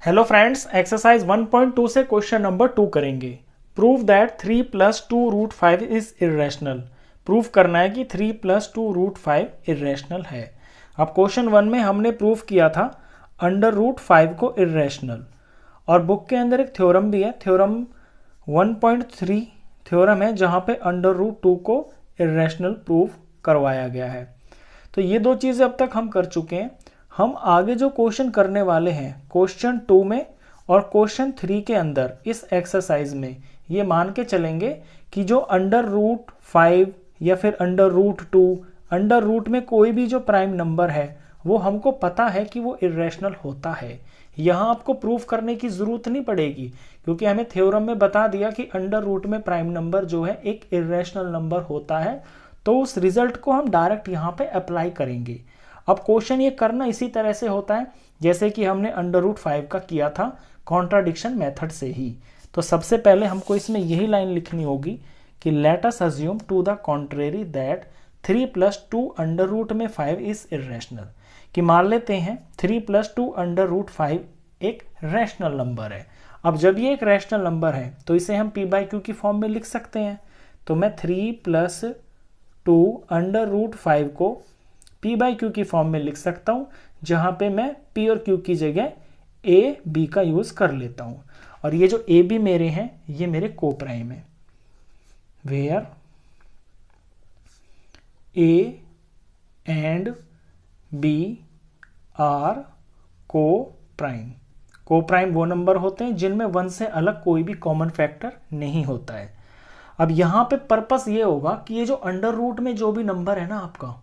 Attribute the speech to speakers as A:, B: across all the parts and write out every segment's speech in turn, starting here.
A: Hello friends, exercise 1.2 से question number 2 करेंगे। Prove that 3 + 2 root 5 is irrational. Prove करना है कि 3 + 2 रूट 5 इरेशनल है। अब क्वेश्चन 1 में हमने प्रूव किया था अंडर रूट 5 को इरेशनल, और बुक के अंदर एक थ्योरम भी है, थ्योरम 1.3 थ्योरम है, जहाँ पे अंडर रूट 2 को इरेशनल प्रूव करवाया गया है। तो ये दो चीज़ें अब तक हम कर चुके हैं। हम आगे जो क्वेश्चन करने वाले हैं क्वेश्चन 2 में और क्वेश्चन 3 के अंदर इस एक्सरसाइज में ये मान के चलेंगे कि जो अंडर रूट 5 या फिर अंडर रूट 2, अंडर रूट में कोई भी जो प्राइम नंबर है वो हमको पता है कि वो इरेशनल होता है। यहाँ आपको प्रूफ करने की ज़रूरत नहीं पड़ेगी, क्योंकि हमें थ्योरम में बता दिया कि अंडर रूट में प्राइम नंबर जो है एक इरेशनल नंबर होता है। तो उस रिजल्ट को हम डायरेक्ट यहाँ पे अप्लाई करेंगे। अब क्वेश्चन ये करना इसी तरह से होता है जैसे कि हमने अंडर रूट 5 का किया था, कॉन्ट्राडिक्शन मेथड से ही। तो सबसे पहले हमको इसमें यही लाइन लिखनी होगी कि let us assume to the contrary that 3 + 2 under root में 5 इज इरेशनल। कि मान लेते हैं 3 + 2 अंडर रूट 5 एक रैशनल नंबर है। अब जब ये एक रैशनल नंबर है तो इसे हम p/q की फॉर्म में लिख सकते हैं। तो मैं 3 + 2 अंडर रूट 5 को p/q की फॉर्म में लिख सकता हूँ, जहाँ पे मैं p और q की जगह a b का यूज़ कर लेता हूँ। और ये जो a b मेरे हैं ये मेरे को प्राइम है, where a and b are coprime. Coprime वो नंबर होते हैं जिनमें 1 से अलग कोई भी कॉमन फैक्टर नहीं होता है। अब यहाँ पे पर्पस ये होगा कि ये जो अंडर रूट में जो भी नंबर है ना आपका,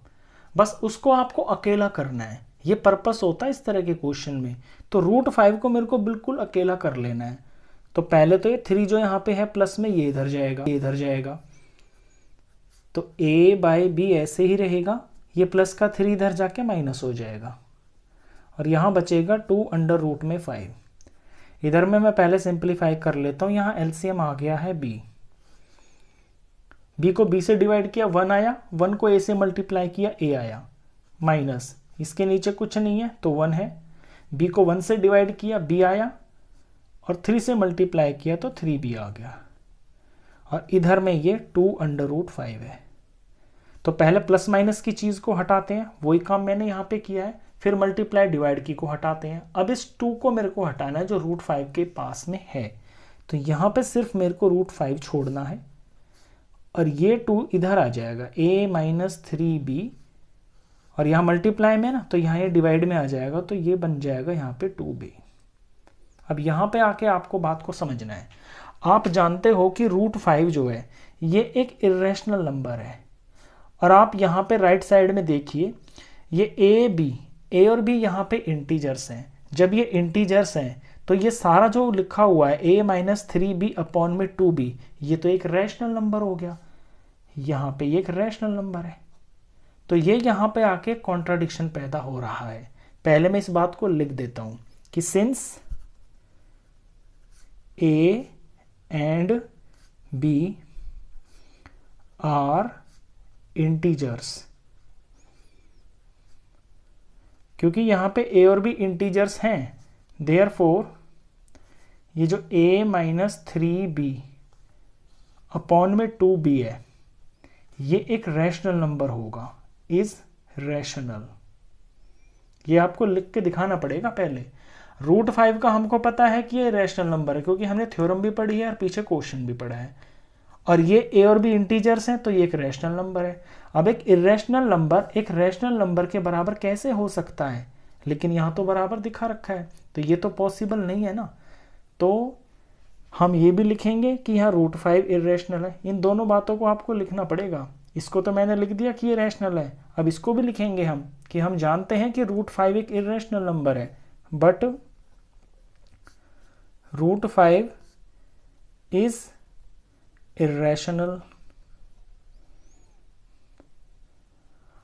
A: बस उसको आपको अकेला करना है। ये पर्पस होता है इस तरह के क्वेश्चन में। तो रूट 5 को मेरे को बिल्कुल अकेला कर लेना है। तो पहले तो ये 3 जो यहाँ पे है प्लस में ये इधर जाएगा, ये इधर जाएगा, तो a/b ऐसे ही रहेगा। ये प्लस का 3 इधर जाके माइनस हो जाएगा और यहाँ बचेगा 2 अंडर रूट में 5। इधर में मैं पहले सिंप्लीफाई कर लेता हूँ। यहाँ एलसीएम आ गया है b। b को b से डिवाइड किया 1 आया, 1 को a से मल्टीप्लाई किया a आया, माइनस इसके नीचे कुछ नहीं है तो 1 है। b को 1 से डिवाइड किया b आया, और 3 से मल्टीप्लाई किया तो 3b आ गया। और इधर में ये 2 अंडर रूट 5 है। तो पहले प्लस माइनस की चीज़ को हटाते हैं, वही काम मैंने यहाँ पे किया है। फिर मल्टीप्लाई डिवाइड की को हटाते हैं। अब इस 2 को मेरे को हटाना है जो रूट 5 के पास में है। तो यहाँ पे सिर्फ मेरे को रूट 5 छोड़ना है और ये 2 इधर आ जाएगा, a - 3b, और यहाँ मल्टीप्लाई में ना तो यहाँ ये डिवाइड में आ जाएगा, तो ये बन जाएगा यहाँ पे 2b। अब यहाँ पे आके आपको बात को समझना है। आप जानते हो कि रूट 5 जो है ये एक इरेशनल नंबर है, और आप यहाँ पे राइट साइड में देखिए ये a और b यहाँ पे इंटीजर्स हैं। जब ये इंटीजर्स हैं तो ये सारा जो लिखा हुआ है a - 3b अपॉन में 2b, ये तो एक रैशनल नंबर हो गया। यहाँ पे ये एक रैशनल नंबर है, तो ये यहाँ पे आके कॉन्ट्राडिक्शन पैदा हो रहा है। पहले मैं इस बात को लिख देता हूँ कि since a and b are integers, क्योंकि यहाँ पे a और b इंटीजर्स हैं, देयरफॉर ये जो a - 3b अपॉन में 2b है ये एक रैशनल नंबर होगा, इज रैशनल। ये आपको लिख के दिखाना पड़ेगा पहले। रूट 5 का हमको पता है कि ये रैशनल नंबर है, क्योंकि हमने थ्योरम भी पढ़ी है और पीछे क्वेश्चन भी पढ़ा है। और ये a और b इंटीजर्स हैं तो ये एक रैशनल नंबर है। अब एक इरेशनल नंबर एक रैशनल नंबर के बराबर कैसे हो सकता है? लेकिन यहाँ तो बराबर दिखा रखा है, तो ये तो पॉसिबल नहीं है ना। तो हम ये भी लिखेंगे कि यहाँ रूट 5 इरेशनल है। इन दोनों बातों को आपको लिखना पड़ेगा। इसको तो मैंने लिख दिया कि ये रैशनल है, अब इसको भी लिखेंगे हम कि हम जानते हैं कि रूट 5 एक इरेशनल नंबर है, बट रूट 5 इज इरेशनल।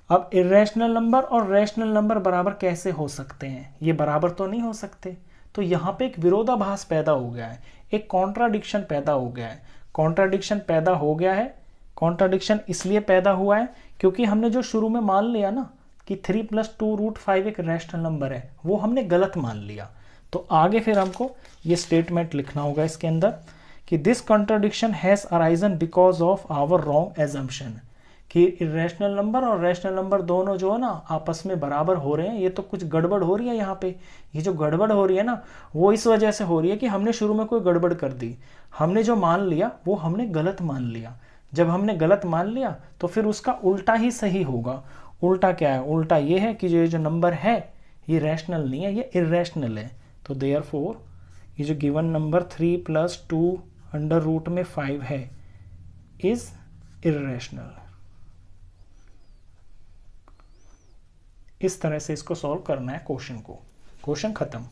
A: अब इरेशनल नंबर और रैशनल नंबर बराबर कैसे हो सकते हैं? ये बराबर तो नहीं हो सकते। तो यहाँ पे एक विरोधाभास पैदा हो गया है, एक कॉन्ट्राडिक्शन पैदा हो गया है। कॉन्ट्राडिक्शन पैदा हो गया है, कॉन्ट्राडिक्शन इसलिए पैदा हुआ है क्योंकि हमने जो शुरू में मान लिया ना कि 3 + 2 रूट 5 एक रैशनल नंबर है, वो हमने गलत मान लिया। तो आगे फिर हमको ये स्टेटमेंट लिखना होगा इसके अंदर कि this contradiction has arisen because of our wrong assumption, कि इरेशनल नंबर और रैशनल नंबर दोनों जो है ना आपस में बराबर हो रहे हैं, ये तो कुछ गड़बड़ हो रही है यहाँ पे। ये जो गड़बड़ हो रही है ना वो इस वजह से हो रही है कि हमने शुरू में कोई गड़बड़ कर दी, हमने जो मान लिया वो हमने गलत मान लिया। जब हमने गलत मान लिया तो फिर उसका उल्टा ही सही होगा। उल्टा क्या है? उल्टा ये है कि ये जो नंबर है ये रैशनल नहीं है, ये इरेशनल है। तो देयरफॉर ये जो गिवन नंबर 3 + 2 अंडर रूट में 5 है इज इरेशनल। इस तरह से इसको सॉल्व करना है क्वेश्चन को। क्वेश्चन खत्म।